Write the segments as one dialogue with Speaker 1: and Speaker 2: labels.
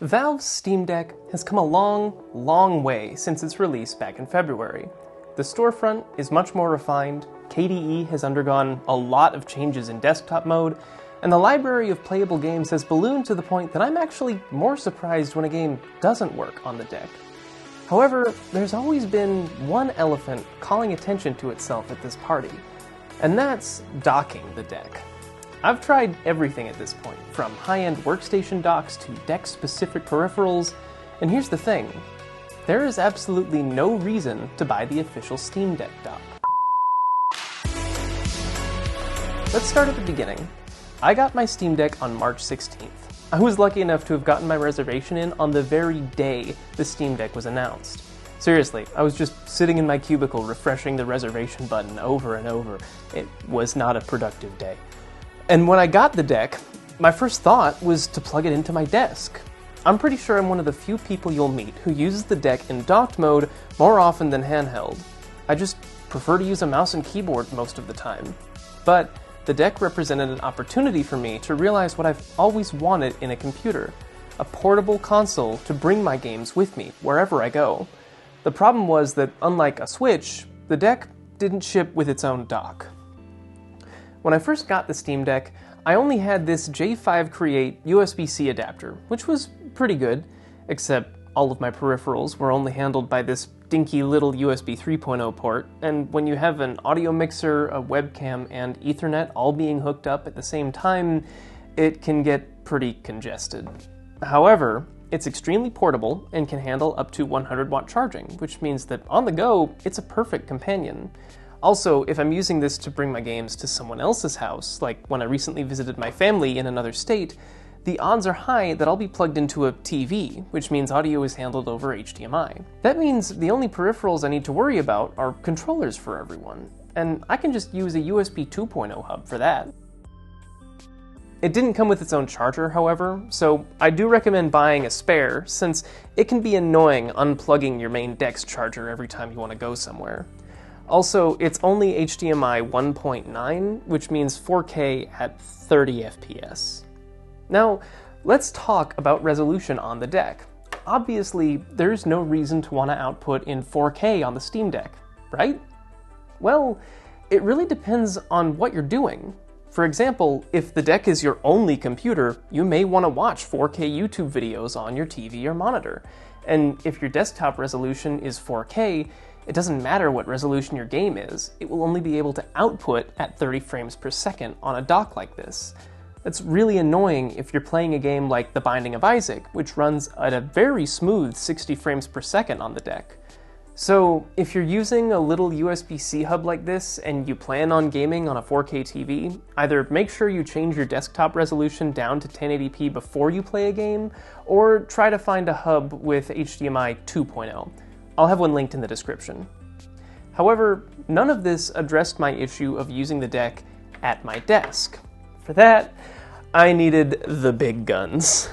Speaker 1: Valve's Steam Deck has come a long, long way since its release back in February. The storefront is much more refined, KDE has undergone a lot of changes in desktop mode, and the library of playable games has ballooned to the point that I'm actually more surprised when a game doesn't work on the deck. However, there's always been one elephant calling attention to itself at this party, and that's docking the deck. I've tried everything at this point, from high-end workstation docks to deck-specific peripherals, and here's the thing. There is absolutely no reason to buy the official Steam Deck dock. Let's start at the beginning. I got my Steam Deck on March 16th. I was lucky enough to have gotten my reservation in on the very day the Steam Deck was announced. Seriously, I was just sitting in my cubicle refreshing the reservation button over and over. It was not a productive day. And when I got the deck, my first thought was to plug it into my desk. I'm pretty sure I'm one of the few people you'll meet who uses the deck in docked mode more often than handheld. I just prefer to use a mouse and keyboard most of the time. But the deck represented an opportunity for me to realize what I've always wanted in a computer: a portable console to bring my games with me wherever I go. The problem was that, unlike a Switch, the deck didn't ship with its own dock. When I first got the Steam Deck, I only had this J5 Create USB-C adapter, which was pretty good, except all of my peripherals were only handled by this dinky little USB 3.0 port, and when you have an audio mixer, a webcam, and Ethernet all being hooked up at the same time, it can get pretty congested. However, it's extremely portable and can handle up to 100-watt charging, which means that on the go, it's a perfect companion. Also, if I'm using this to bring my games to someone else's house, like when I recently visited my family in another state, the odds are high that I'll be plugged into a TV, which means audio is handled over HDMI. That means the only peripherals I need to worry about are controllers for everyone, and I can just use a USB 2.0 hub for that. It didn't come with its own charger, however, so I do recommend buying a spare, since it can be annoying unplugging your main deck's charger every time you want to go somewhere. Also, it's only HDMI 1.9, which means 4K at 30 FPS. Now, let's talk about resolution on the deck. Obviously, there's no reason to want to output in 4K on the Steam Deck, right? Well, it really depends on what you're doing. For example, if the deck is your only computer, you may want to watch 4K YouTube videos on your TV or monitor. And if your desktop resolution is 4K, it doesn't matter what resolution your game is, it will only be able to output at 30 frames per second on a dock like this. That's really annoying if you're playing a game like The Binding of Isaac, which runs at a very smooth 60 frames per second on the deck. So if you're using a little USB-C hub like this and you plan on gaming on a 4K TV, either make sure you change your desktop resolution down to 1080p before you play a game, or try to find a hub with HDMI 2.0. I'll have one linked in the description. However, none of this addressed my issue of using the deck at my desk. For that, I needed the big guns.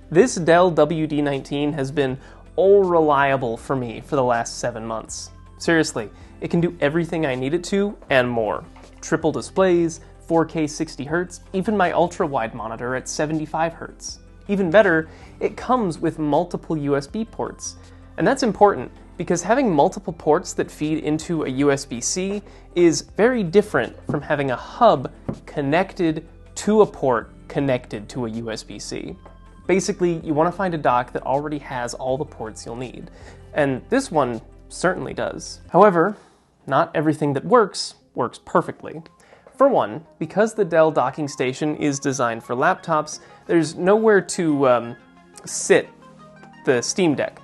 Speaker 1: This Dell WD-19 has been reliable for me for the last 7 months. Seriously, it can do everything I need it to and more. Triple displays, 4K 60Hz, even my ultra-wide monitor at 75Hz. Even better, it comes with multiple USB ports. And that's important, because having multiple ports that feed into a USB-C is very different from having a hub connected to a port connected to a USB-C. Basically, you want to find a dock that already has all the ports you'll need, and this one certainly does. However, not everything that works perfectly. For one, because the Dell docking station is designed for laptops, there's nowhere to sit the Steam Deck.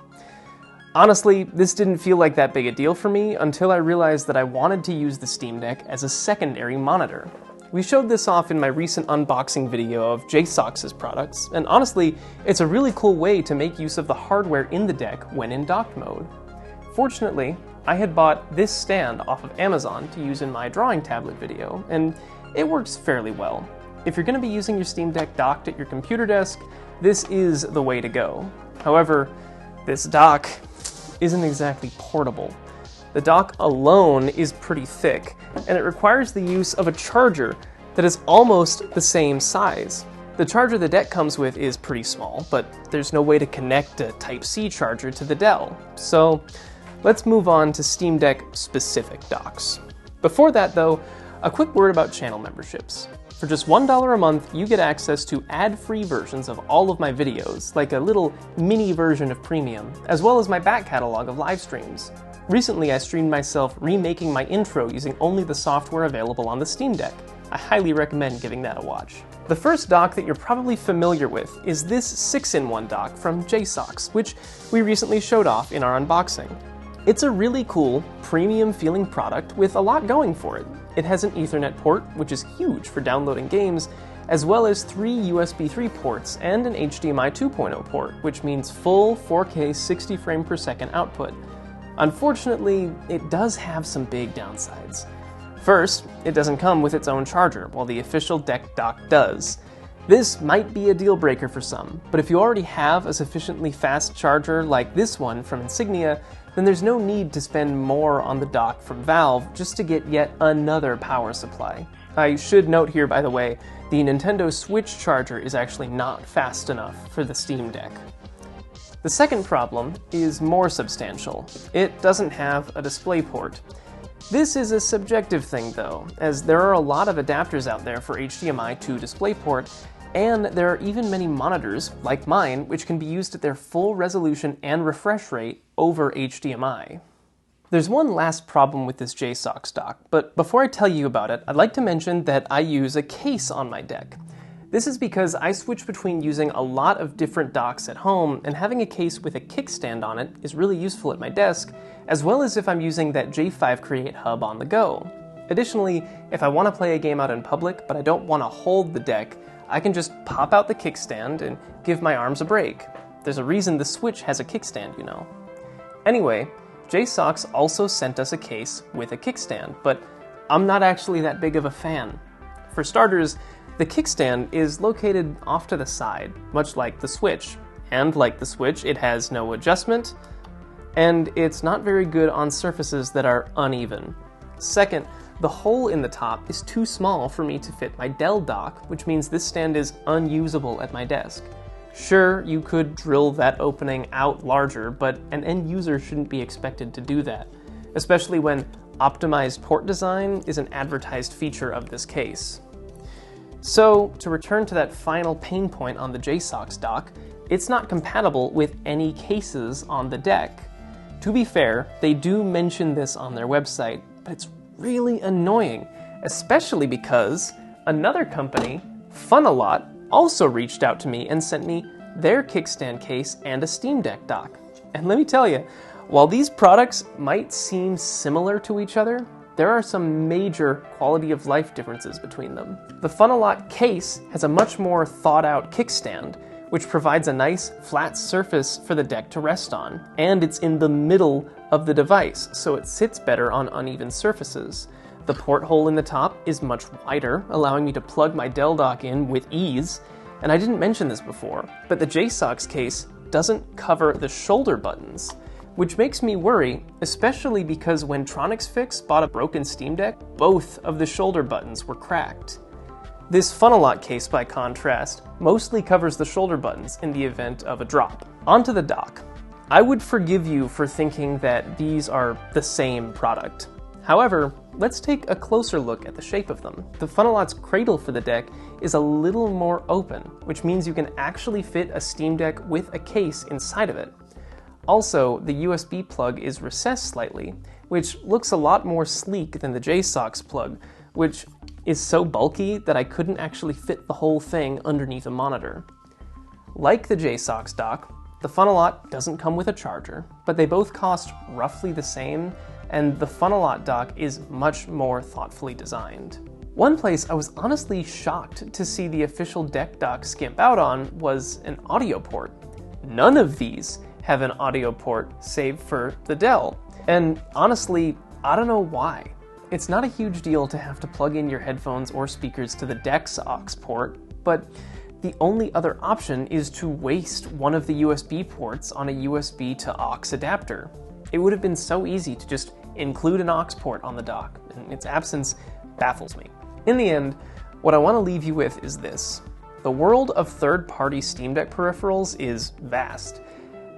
Speaker 1: Honestly, this didn't feel like that big a deal for me until I realized that I wanted to use the Steam Deck as a secondary monitor. We showed this off in my recent unboxing video of JSAUX's products, and honestly, it's a really cool way to make use of the hardware in the deck when in docked mode. Fortunately, I had bought this stand off of Amazon to use in my drawing tablet video, and it works fairly well. If you're going to be using your Steam Deck docked at your computer desk, this is the way to go. However, this dock isn't exactly portable. The dock alone is pretty thick, and it requires the use of a charger that is almost the same size. The charger the deck comes with is pretty small, but there's no way to connect a Type-C charger to the Dell. So let's move on to Steam Deck specific docks. Before that though, a quick word about channel memberships. For just $1 a month, you get access to ad-free versions of all of my videos, like a little mini version of Premium, as well as my back catalog of live streams. Recently, I streamed myself remaking my intro using only the software available on the Steam Deck. I highly recommend giving that a watch. The first dock that you're probably familiar with is this 6-in-1 dock from JSAUX, which we recently showed off in our unboxing. It's a really cool, premium-feeling product with a lot going for it. It has an Ethernet port, which is huge for downloading games, as well as 3 USB 3 ports and an HDMI 2.0 port, which means full 4K 60 frame per second output. Unfortunately, it does have some big downsides. First, it doesn't come with its own charger, while the official deck dock does. This might be a deal breaker for some, but if you already have a sufficiently fast charger like this one from Insignia, then there's no need to spend more on the dock from Valve just to get yet another power supply. I should note here, by the way, the Nintendo Switch charger is actually not fast enough for the Steam Deck. The second problem is more substantial. It doesn't have a display port. This is a subjective thing though, as there are a lot of adapters out there for HDMI to DisplayPort, and there are even many monitors, like mine, which can be used at their full resolution and refresh rate over HDMI. There's one last problem with this JSAUX dock, but before I tell you about it, I'd like to mention that I use a case on my deck. This is because I switch between using a lot of different docks at home, and having a case with a kickstand on it is really useful at my desk, as well as if I'm using that J5 Create hub on the go. Additionally, if I want to play a game out in public, but I don't want to hold the deck, I can just pop out the kickstand and give my arms a break. There's a reason the Switch has a kickstand, you know. Anyway, JSAUX also sent us a case with a kickstand, but I'm not actually that big of a fan. For starters, the kickstand is located off to the side, much like the Switch, and like the Switch, it has no adjustment, and it's not very good on surfaces that are uneven. Second, the hole in the top is too small for me to fit my Dell dock, which means this stand is unusable at my desk. Sure, you could drill that opening out larger, but an end user shouldn't be expected to do that, especially when optimized port design is an advertised feature of this case. So, to return to that final pain point on the JSAUX dock, it's not compatible with any cases on the deck. To be fair, they do mention this on their website, but it's really annoying, especially because another company, Funlab, also reached out to me and sent me their kickstand case and a Steam Deck dock. And let me tell you, while these products might seem similar to each other, there are some major quality of life differences between them. The Funlab case has a much more thought out kickstand, which provides a nice flat surface for the deck to rest on, and it's in the middle of the device, so it sits better on uneven surfaces. The port hole in the top is much wider, allowing me to plug my Dell dock in with ease, and I didn't mention this before, but the JSAUX case doesn't cover the shoulder buttons, which makes me worry, especially because when TronixFix bought a broken Steam Deck, both of the shoulder buttons were cracked. This Funlab case, by contrast, mostly covers the shoulder buttons in the event of a drop. Onto the dock. I would forgive you for thinking that these are the same product. However, let's take a closer look at the shape of them. The Funlab's cradle for the deck is a little more open, which means you can actually fit a Steam Deck with a case inside of it. Also, the USB plug is recessed slightly, which looks a lot more sleek than the JSAUX plug, which is so bulky that I couldn't actually fit the whole thing underneath a monitor. Like the JSAUX dock, the Funlab doesn't come with a charger, but they both cost roughly the same, and the Funlab dock is much more thoughtfully designed. One place I was honestly shocked to see the official deck dock skimp out on was an audio port. None of these have an audio port save for the Dell, and honestly, I don't know why. It's not a huge deal to have to plug in your headphones or speakers to the deck's aux port, but the only other option is to waste one of the USB ports on a USB to aux adapter. It would have been so easy to just include an aux port on the dock, and its absence baffles me. In the end, what I want to leave you with is this. the world of third-party Steam Deck peripherals is vast.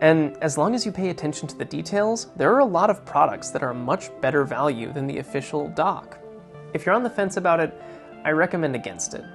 Speaker 1: And as long as you pay attention to the details, there are a lot of products that are a much better value than the official dock. If you're on the fence about it, I recommend against it.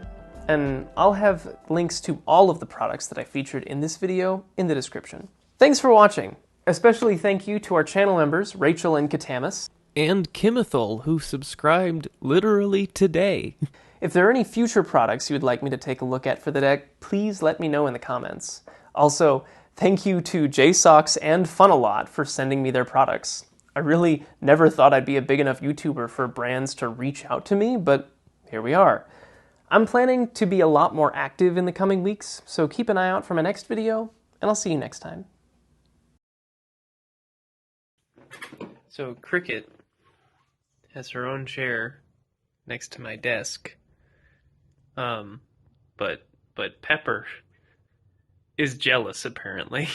Speaker 1: And I'll have links to all of the products that I featured in this video in the description. Thanks for watching! Especially thank you to our channel members, Rachel and Katamus.
Speaker 2: And Kimithol, who subscribed literally today.
Speaker 1: If there are any future products you would like me to take a look at for the deck, please let me know in the comments. Also, thank you to JSAUX and Funlab for sending me their products. I really never thought I'd be a big enough YouTuber for brands to reach out to me, but here we are. I'm planning to be a lot more active in the coming weeks, so keep an eye out for my next video, and I'll see you next time. So Cricket has her own chair next to my desk. But Pepper is jealous, apparently.